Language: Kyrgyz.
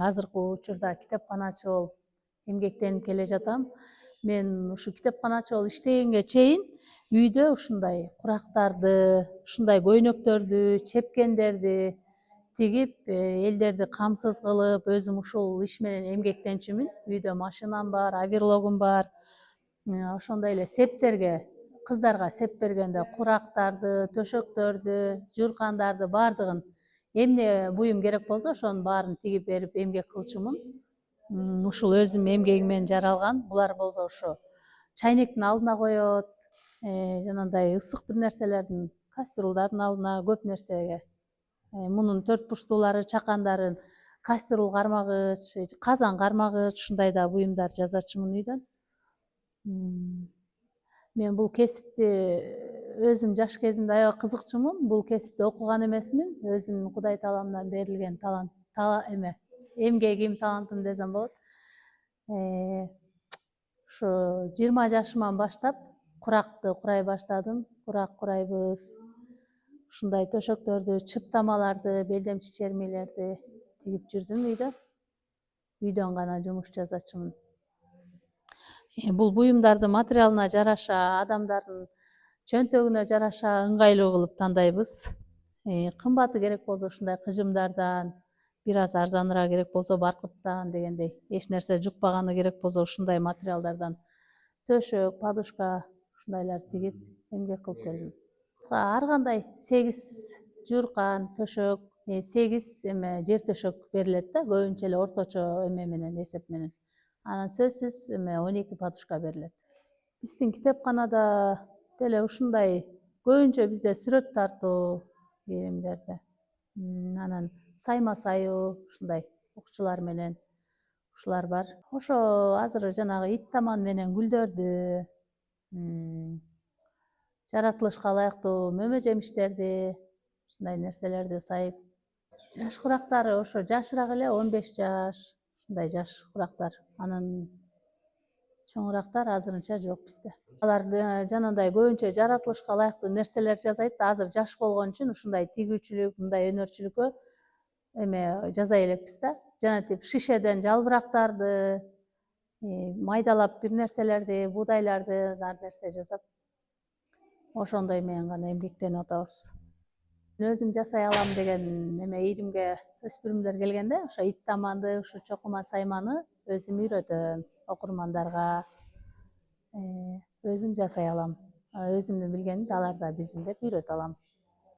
азыркы учурда китепканачы болуп эмгектенип келе жатам. Мен ушу китепканачы болуп иштегенге чейин үйдө ушундай курактарды, ушундай көйнөктөрдү, чепкендерди тигип, элдерди камсыз кылып, өзүм ушул иш менен эмгектенчүмүн. Үйдө машинам бар, авирлогум бар. Ошондой эле септерге, кыздарга сеп бергенде курактарды, төшөктөрдү, жууркандарды баардыгын эмне буюм керек болсо ошонун баарын тигип берип эмгек кылчумун. Ушул өзүм эмгегимен жаралган. Булар болсо ошо чайнектин алдына коет, жанагындай ысык бир нерселердин, кастрюлдардын алдына көп нерсеге. Мунун төрт бурчтуулары, чакандарын, кастрюл кармагыч, казан кармагыч, ушундай да буюмдар жасачумун үйдөн. Мен бул кесипти өзүм жаш кезимде аябай кызыкчумун. Бул кесипти окуган эмесмин. Өзүм Кудай таалабынан берилген талант, эмгегим, талантым десем болот. Ушу 20 жашыман баштап куракты курай баштадым. Курак курайбыз. Ушундай төшөктөрдү, чыптамаларды, белдемчи чермелерди тигип жүрдүм үйдө. Үйдөн гана жумуш жасачумун. Бул буюмдарды материалына жараша, адамдардын чөнтөгүнө жараша ыңгайлуу кылып тандайбыз. Кымбаты керек болсо ушундай кыжымдардан, бир аз арзаныраак керек болсо баркыттан дегендей, эч нерсе жукпаганы керек болсо ушундай материалдардан төшөк, подушка ушундайларды тигип эмгек кылып келдим. Ар кандай 8 жууркан, төшөк, 8 жер төшөк берилет да, көбүнчө эле орточо эме менен, эсеп менен. Анан сөзсүз 12 подушка берилет. Биздин китепканада деле ушундай көбүнчө бизде сүрөт тартуу иримдерде. Анан сайма саюу ушундай укчулар менен ушулар бар. Ошо азыр жанагы ит таман менен гүлдөрдү, жаратылышка ылайыктуу мөмө жемиштерди, ушундай нерселерди сайып. Жаш курактары ошо жашыраак эле 15 жаш, ушундай жаш курактар. Анан чоңурактар азырынча жок бизде. Алар жанагындай көбүнчө жаратылышка ылайыктуу нерселер жасайт да, азыр жаш болгон үчүн ушундай тигүүчүлүк, мындай өнөрчүлүккө жасай элекпиз да. Жанагынтип шишеден жалбырактарды, майдалап бир нерселерди, буудайларды, ар нерсе жасап, ошондой менен гана эмгектенип атабыз. Өзүм жасай алам деген ийримге өспүрүмдөр келгенде, ошо ит таманды, ушу чокума сайманы өзүм үйрөтөм окурмандарга. Өзүм жасай алам. Өзүмдүн билгенимди алар да билсин деп үйрөтө алам.